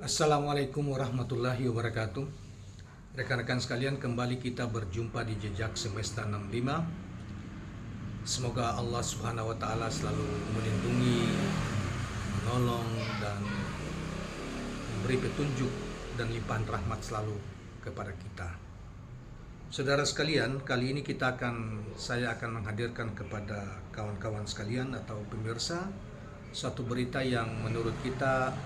Assalamualaikum warahmatullahi wabarakatuh. Rekan-rekan sekalian, kembali kita berjumpa di Jejak Semesta 65. Semoga Allah Subhanahu wa taala selalu melindungi, menolong dan memberi petunjuk dan limpahan rahmat selalu kepada kita. Saudara sekalian, kali ini saya akan menghadirkan kepada kawan-kawan sekalian atau pemirsa suatu berita yang menurut kita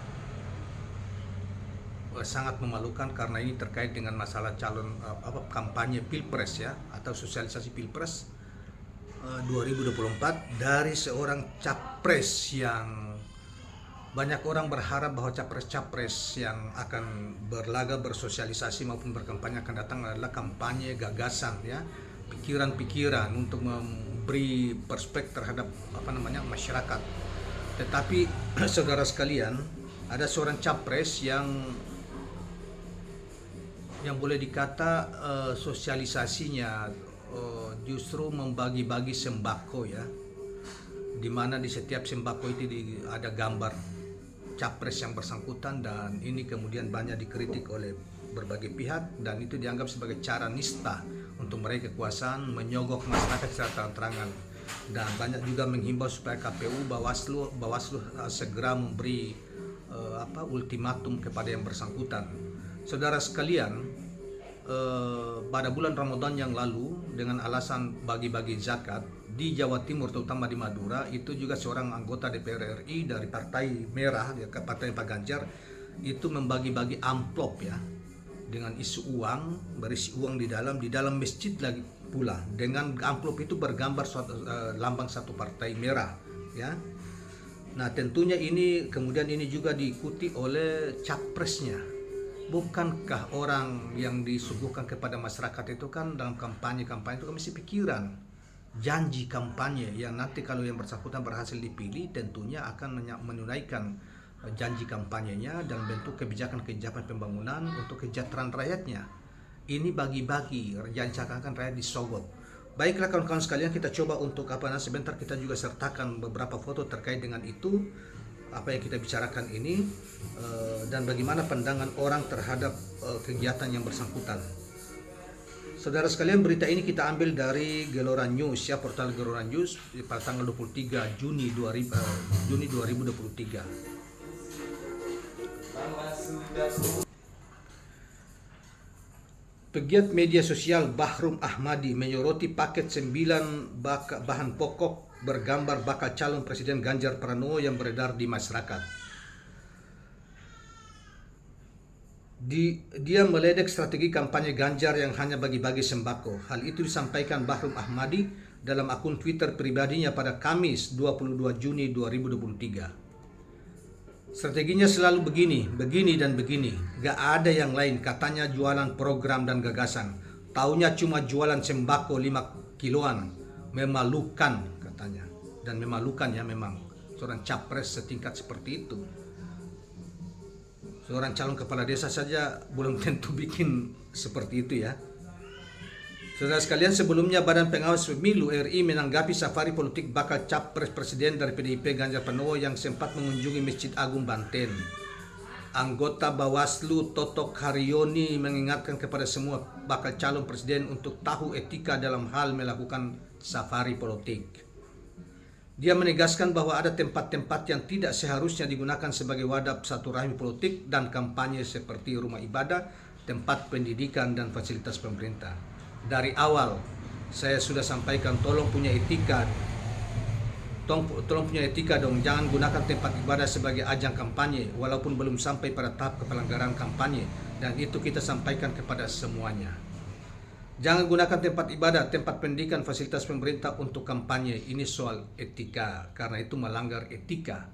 sangat memalukan, karena ini terkait dengan masalah kampanye Pilpres ya, atau sosialisasi Pilpres 2024 dari seorang capres yang banyak orang berharap bahwa capres-capres yang akan berlaga bersosialisasi maupun berkampanye akan datang adalah kampanye gagasan ya, pikiran-pikiran untuk memberi perspektif terhadap masyarakat. Tetapi saudara sekalian, ada seorang capres yang boleh dikata sosialisasinya justru membagi-bagi sembako ya, di mana di setiap sembako itu ada gambar capres yang bersangkutan, dan ini kemudian banyak dikritik oleh berbagai pihak, dan itu dianggap sebagai cara nista untuk meraih kekuasaan, menyogok masyarakat secara terang-terangan, dan banyak juga menghimbau supaya KPU, Bawaslu segera memberi ultimatum kepada yang bersangkutan. Saudara sekalian, pada bulan Ramadan yang lalu dengan alasan bagi-bagi zakat di Jawa Timur, terutama di Madura, itu juga seorang anggota DPR RI dari Partai Merah, Partai Pak Ganjar, itu membagi-bagi amplop ya, dengan isu uang, berisi uang di dalam masjid lagi pula, dengan amplop itu bergambar lambang satu partai merah ya. Nah, tentunya ini juga diikuti oleh capresnya. Bukankah orang yang disuguhkan kepada masyarakat itu kan dalam kampanye itu kan mesti pikiran, janji kampanye yang nanti kalau yang bersangkutan berhasil dipilih tentunya akan menunaikan janji kampanyenya dan bentuk kebijakan-kebijakan pembangunan untuk kesejahteraan rakyatnya. Ini bagi-bagi, jangan rakyat disogok. Baiklah kawan-kawan sekalian, kita coba untuk sebentar kita juga sertakan beberapa foto terkait dengan itu, apa yang kita bicarakan ini, dan bagaimana pandangan orang terhadap kegiatan yang bersangkutan. Saudara sekalian, berita ini kita ambil dari Gelora News ya, portal Gelora News pada tanggal 23 Juni 2023. Pegiat media sosial Bahrum Ahmadi menyoroti paket 9 bahan pokok bergambar bakal calon Presiden Ganjar Pranowo yang beredar di masyarakat. Dia meledek strategi kampanye Ganjar yang hanya bagi-bagi sembako. Hal itu disampaikan Bahrum Ahmadi dalam akun Twitter pribadinya pada Kamis 22 Juni 2023. Strateginya selalu begini dan begini. Gak ada yang lain, katanya, jualan program dan gagasan. Taunya cuma jualan sembako 5 kiloan. Memalukan katanya. Dan memalukan ya, memang seorang capres setingkat seperti itu. Seorang calon kepala desa saja belum tentu bikin seperti itu ya. Saudara sekalian, sebelumnya Badan Pengawas Pemilu RI menanggapi safari politik bakal capres presiden dari PDIP Ganjar Pranowo yang sempat mengunjungi Masjid Agung Banten. Anggota Bawaslu Totok Haryoni mengingatkan kepada semua bakal calon presiden untuk tahu etika dalam hal melakukan safari politik. Dia menegaskan bahwa ada tempat-tempat yang tidak seharusnya digunakan sebagai wadah silaturahmi politik dan kampanye seperti rumah ibadah, tempat pendidikan, dan fasilitas pemerintah. Dari awal saya sudah sampaikan, tolong punya etika dong, jangan gunakan tempat ibadah sebagai ajang kampanye walaupun belum sampai pada tahap pelanggaran kampanye, dan itu kita sampaikan kepada semuanya. Jangan gunakan tempat ibadah, tempat pendidikan, fasilitas pemerintah untuk kampanye. Ini soal etika, karena itu melanggar etika.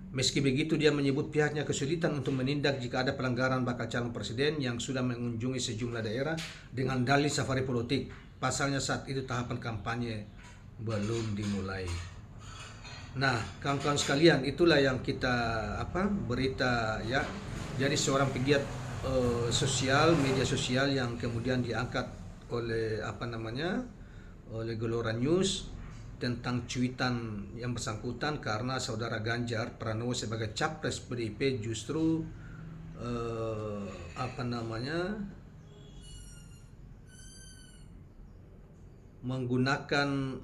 Meski begitu, dia menyebut pihaknya kesulitan untuk menindak jika ada pelanggaran bakal calon presiden yang sudah mengunjungi sejumlah daerah dengan dalih safari politik. Pasalnya saat itu tahapan kampanye belum dimulai. Nah, kawan-kawan sekalian, itulah yang kita berita ya. Jadi seorang pegiat media sosial yang kemudian diangkat oleh oleh Gelora News tentang cuitan yang bersangkutan, karena saudara Ganjar Pranowo sebagai capres PDIP justru apa namanya, menggunakan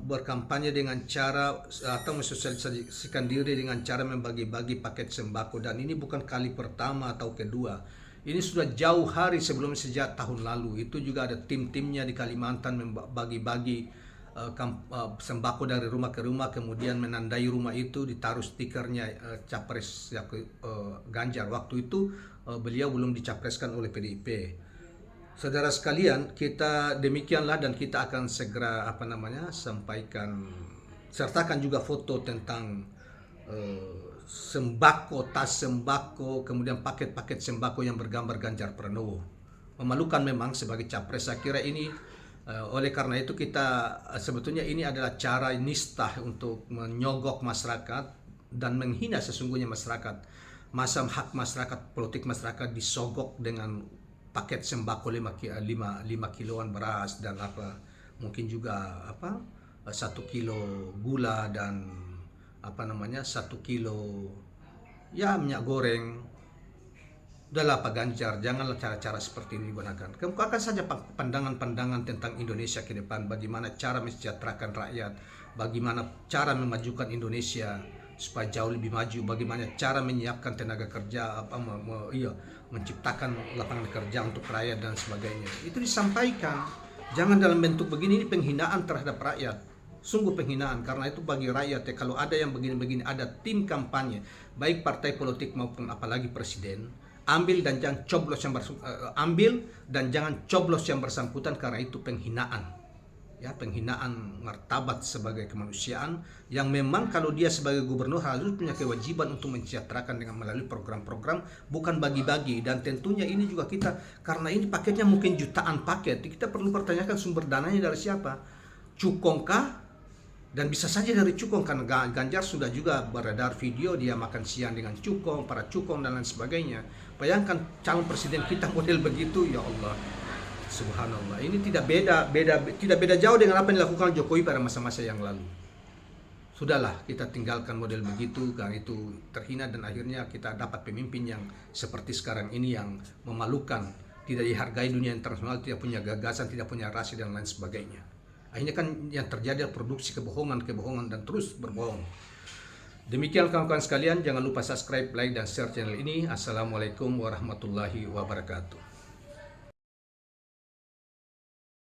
berkampanye dengan cara atau mensosialisasikan diri dengan cara membagi-bagi paket sembako, dan ini bukan kali pertama atau kedua. Ini sudah jauh hari sebelum, sejak tahun lalu itu juga ada tim-timnya di Kalimantan membagi-bagi sembako dari rumah ke rumah, kemudian menandai rumah itu ditaruh stikernya capres Ganjar. Waktu itu beliau belum dicapreskan oleh PDIP. Saudara sekalian, kita demikianlah, dan kita akan segera sampaikan, sertakan juga foto tentang sembako, tas sembako, kemudian paket-paket sembako yang bergambar Ganjar Pranowo. Memalukan memang sebagai capres. Saya kira ini oleh karena itu kita sebetulnya ini adalah cara nista untuk menyogok masyarakat dan menghina sesungguhnya masyarakat. Masa hak masyarakat, politik masyarakat disogok dengan paket sembako 5 kiloan beras dan mungkin juga 1 kilo gula dan 1 kilo minyak goreng. Udahlah Pak Ganjar, janganlah cara-cara seperti ini digunakan. Kemukakan saja pandangan-pandangan tentang Indonesia ke depan, bagaimana cara mensejahterakan rakyat, bagaimana cara memajukan Indonesia supaya jauh lebih maju, bagaimana cara menyiapkan tenaga kerja, menciptakan lapangan kerja untuk rakyat dan sebagainya. Itu disampaikan. Jangan dalam bentuk begini, ini penghinaan terhadap rakyat. Sungguh penghinaan, karena itu bagi rakyat kalau ada yang begini-begini, ada tim kampanye, baik partai politik maupun apalagi presiden, ambil dan jangan coblos yang bersangkutan, karena itu penghinaan. Penghinaan martabat sebagai kemanusiaan, yang memang kalau dia sebagai gubernur harus punya kewajiban untuk mensejahterakan dengan melalui program-program, bukan bagi-bagi. Dan tentunya ini juga kita, karena ini paketnya mungkin jutaan paket, kita perlu pertanyakan sumber dananya dari siapa. Cukongkah? Dan bisa saja dari cukong, karena Ganjar sudah juga beredar video dia makan siang dengan cukong, para cukong dan lain sebagainya. Bayangkan calon presiden kita model begitu, ya Allah. Subhanallah, ini tidak beda jauh dengan apa yang dilakukan Jokowi pada masa-masa yang lalu. Sudahlah, kita tinggalkan model begitu, karena itu terhina, dan akhirnya kita dapat pemimpin yang seperti sekarang ini yang memalukan, tidak dihargai dunia internasional, tidak punya gagasan, tidak punya rasa dan lain sebagainya. Akhirnya kan yang terjadi adalah produksi kebohongan dan terus berbohong. Demikian kawan-kawan sekalian, jangan lupa subscribe, like, dan share channel ini. Assalamualaikum warahmatullahi wabarakatuh.